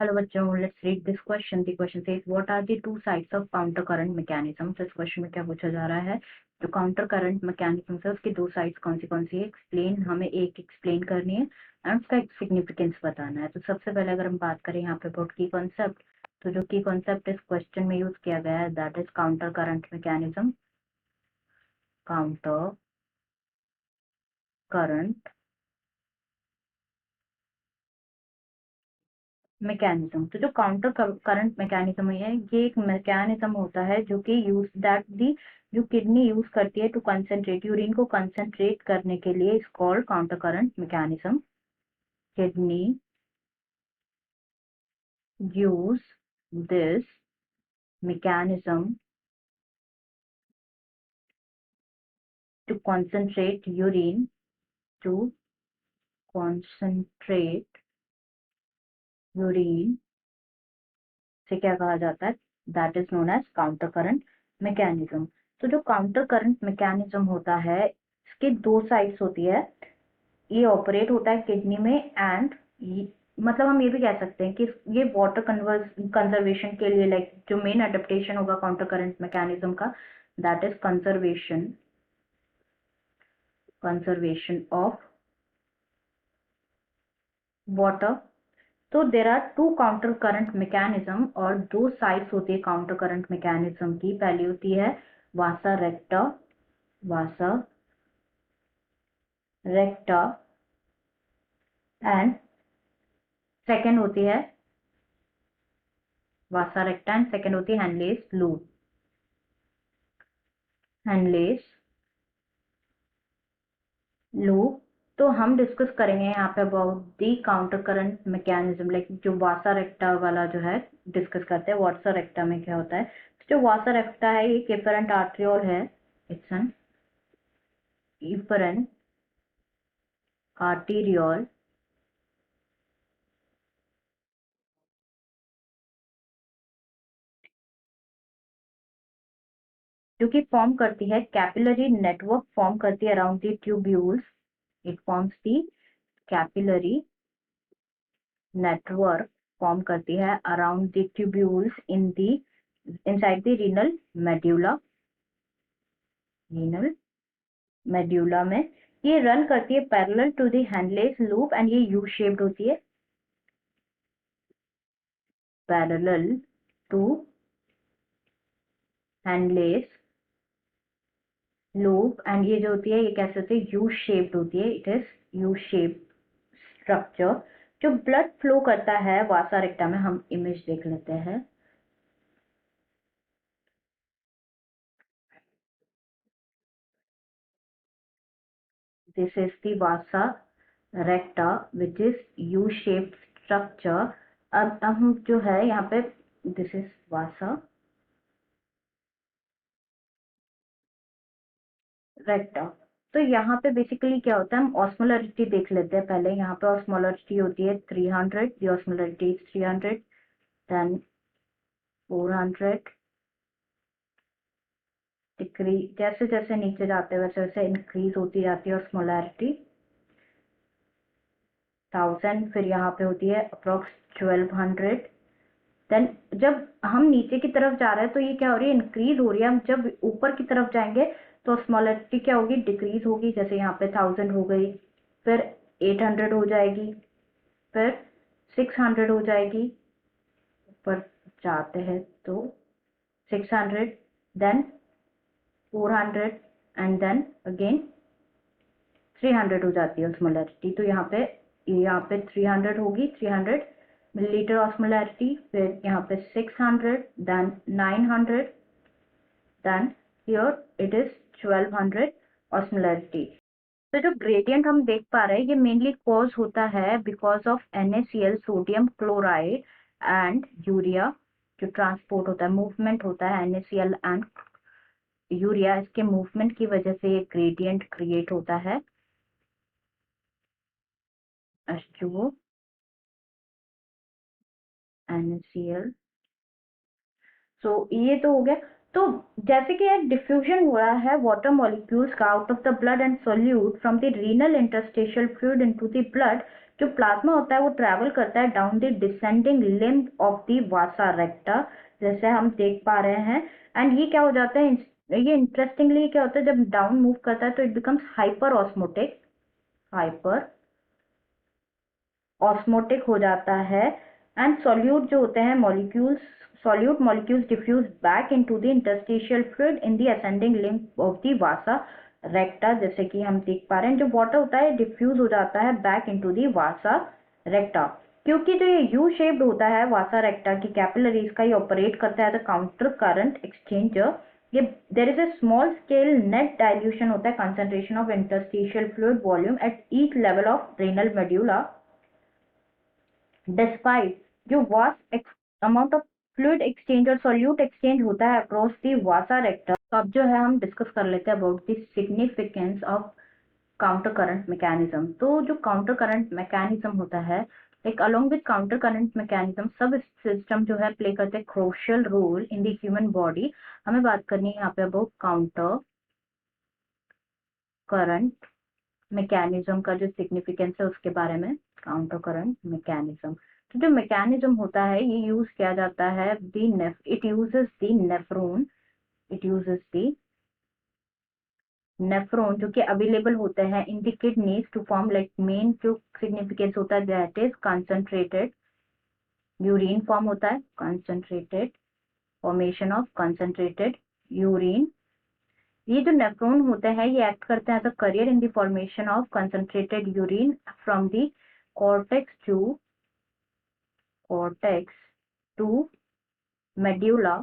Hello बच्चों, let's read this question. The question says, what are the two sides of counter current mechanism? तो इस question में क्या पूछा जा रहा है, जो काउंटर करंट मैकेनिज्म है उसकी दो साइड्स कौन सी है, एक्सप्लेन, हमें एक एक्सप्लेन करनी है एंड उसका एक सिग्निफिकेंस बताना है। तो सबसे पहले अगर हम बात करें यहाँ पे अबाउट की कॉन्सेप्ट, तो जो की कॉन्सेप्ट इस क्वेश्चन में यूज किया गया है that is counter current mechanism. Counter current mechanism, तो जो काउंटर करंट मैकेनिज्म है ये एक मैकेनिज्म होता है जो कि यूज दैट दी जो किडनी यूज करती है टू कंसंट्रेट यूरिन को कंसंट्रेट करने के लिए is called counter current mechanism. Kidney use this mechanism to concentrate urine to concentrate urine से क्या कहा जाता है, that is known as counter current mechanism. तो जो काउंटर करंट मैकेनिज्म होता है इसके दो साइड्स होती है, ये ऑपरेट होता है किडनी में एंड मतलब हम ये भी कह सकते हैं कि ये वाटर कंजर्वेशन के लिए लाइक जो मेन अडेप्टेशन होगा काउंटर करंट मैकेनिज्म का that is conservation of water. तो there are two counter current mechanism और दो साइड्स होती है काउंटर करंट मैकेनिज्म की। पहली होती है वासा रेक्टा एंड सेकेंड होती है वासा रेक्टा एंड सेकेंड होती है हैंडलेस लूप। तो हम डिस्कस करेंगे यहाँ पे about the counter current mechanism, like जो वासा रेक्टा वाला जो है डिस्कस करते हैं। वासा रेक्टा में क्या होता है, जो वासा रेक्टा है ये एफरेंट आर्ट्रियोल है, इट्स एन एफरेंट आर्टीरियोल जो कि फॉर्म करती है कैपिलरी नेटवर्क फॉर्म करती है around the tubules. It forms the capillary network form करती है around the tubules inside the renal medulla में। ये रन करती है parallel to the Henle's loop and ये यू शेप्ड होती है, parallel to Henle's loop and ये जो होती है ये कैसे होती है, यू शेप्ड होती है, it is U shape structure. जो ब्लड फ्लो करता है वासा रेक्टा में, हम इमेज देख लेते हैं। This is the vasa रेक्टा which is U shaped structure. अब हम जो है यहाँ पे दिस इज वासा रेक्टा। तो यहाँ पे बेसिकली क्या होता है, हम ऑस्मोलरिटी देख लेते हैं पहले। यहाँ पे ऑस्मोलरिटी होती है 300, दी ऑस्मोलरिटी इज 300, देन 400 डिक्रीज, जैसे जैसे नीचे जाते हैं वैसे वैसे इंक्रीज होती जाती है ऑस्मोलरिटी 1000, फिर यहाँ पे होती है अप्रोक्स 1200। देन जब हम नीचे की तरफ जा रहे हैं तो ये क्या हो रही है, इंक्रीज हो रही है। हम जब ऊपर की तरफ जाएंगे तो ऑस्मोलरिटी क्या होगी, डिक्रीज होगी। जैसे यहाँ पे 1000 हो गई, फिर 800 हो जाएगी, फिर 600 हो जाएगी, ऊपर जाते हैं तो 600, देन 400 एंड देन अगेन 300 हो जाती है ऑस्मोलरिटी। तो यहाँ पे 300 होगी, 300 मिलीलीटर ऑस्मोलरिटी, फिर यहाँ पे 600, then 900, then here it is 1200 osmolarity. तो जो ग्रेडियंट हम देख पा रहे हैं ये मेनली कॉज होता है because of NaCl sodium chloride and urea. जो ट्रांसपोर्ट होता है, मूवमेंट होता है NaCl एंड यूरिया, इसके मूवमेंट की वजह से ये ग्रेडियंट क्रिएट होता है H2O NaCl। सो ये तो हो गया। तो जैसे कि एक डिफ्यूजन हो रहा है वाटर मॉलिक्यूल्स का out of the blood and solute from the renal interstitial fluid into the blood, जो प्लाज्मा होता है वो ट्रैवल करता है down the descending limb of the vasa recta, जैसे हम देख पा रहे हैं। एंड ये क्या हो जाता है, ये इंटरेस्टिंगली क्या होता है, जब डाउन मूव करता है तो it becomes hyper osmotic, hyper osmotic हो जाता है। एंड सॉल्यूट जो होते हैं molecules, solute molecules diffuse back into the interstitial fluid in the ascending limb of the vasa recta, जैसे कि हम देख पा रहे हैं। जो वाटर होता है डिफ्यूज हो जाता है बैक इनटू द वासा रेक्टा, क्योंकि जो ये यू शेप्ड होता है वासा रेक्टा की कैपिलरीज का, ये ऑपरेट करता है द काउंटर करंट एक्सचेंजर। ये there is a small scale net dilution होता है concentration of interstitial fluid volume at each level of renal medulla, despite जो vast amount of fluid exchange और सॉल्यूट एक्सचेंज होता है across the वासा रेक्टा। तो अब जो है हम डिस्कस कर लेते हैं about the significance of counter current mechanism. तो जो काउंटर करंट मैकेनिज्म होता है, like along with counter current mechanism सब सिस्टम जो है प्ले करते हैं crucial role in the human body. हमें बात करनी है यहाँ पे अबाउट काउंटर करंट मैकेनिज्म का जो सिग्निफिकेंस है उसके बारे में। काउंटर करंट मैकेनिज्म, तो जो मैकेनिज्म होता है ये यूज किया जाता है it uses the nephron, it uses the nephron जो कि अवेलेबल होते हैं in the kidneys to form, like main जो सिग्निफिकेंस होता है that is concentrated urine form होता है, concentrated formation of concentrated urine. ये जो नेफ्रॉन होते हैं ये एक्ट करते हैं as a carrier in the formation of concentrated urine from the cortex to medulla,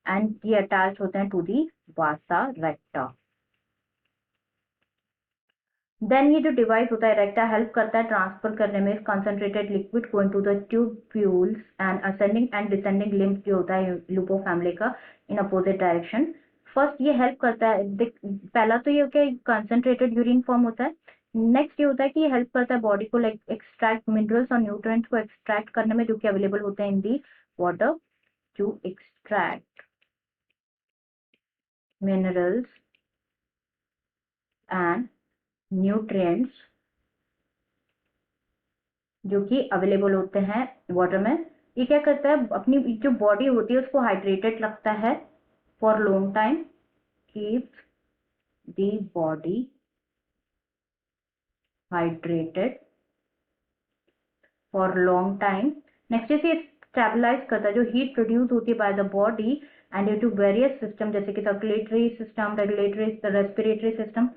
and ये अटैच होते हैं टू दी वासा रेक्टा। देन ये जो डिवाइस होता है रेक्टा हेल्प करता है ट्रांसफर करने में concentrated liquid going to the tubules and ascending and descending limb जो होता है लूपो फैमिली का इन अपोजिट डायरेक्शन। फर्स्ट ये हेल्प करता है, पहला तो ये क्या कंसंट्रेटेड यूरिन फॉर्म होता है। नेक्स्ट ये होता है कि ये हेल्प करता है बॉडी को लाइक एक्सट्रैक्ट मिनरल्स और न्यूट्रिएंट्स को एक्सट्रैक्ट करने में जो कि अवेलेबल होते हैं in the water, to extract minerals and nutrients जो कि अवेलेबल होते हैं वाटर में। ये क्या करता है, अपनी जो बॉडी होती है उसको हाइड्रेटेड रखता है for long time, keeps the body hydrated for long time. Next इसे स्टेबलाइज करता है जो हीट प्रोड्यूस होती है by the body and due to various system, जैसे कि circulatory system, regulatory, respiratory system.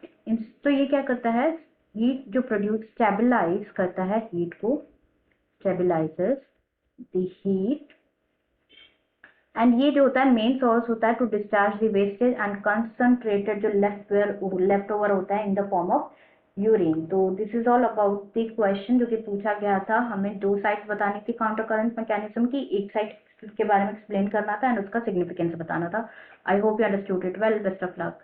तो ये क्या करता है, हीट जो प्रोड्यूस स्टेबलाइज करता है, हीट को स्टेबलाइजेस द हीट। एंड ये जो होता है मेन सोर्स होता है to discharge the wastage and concentrated जो लेफ्ट ओवर होता है in the form of urine. तो this is all about the question जो कि पूछा गया था। हमें दो साइड्स बतानी थी काउंटर करंट मैकेनिज्म की, एक साइड के बारे में एक्सप्लेन करना था एंड उसका सिग्निफिकेंस बताना था। I hope you understood it well. Best of luck.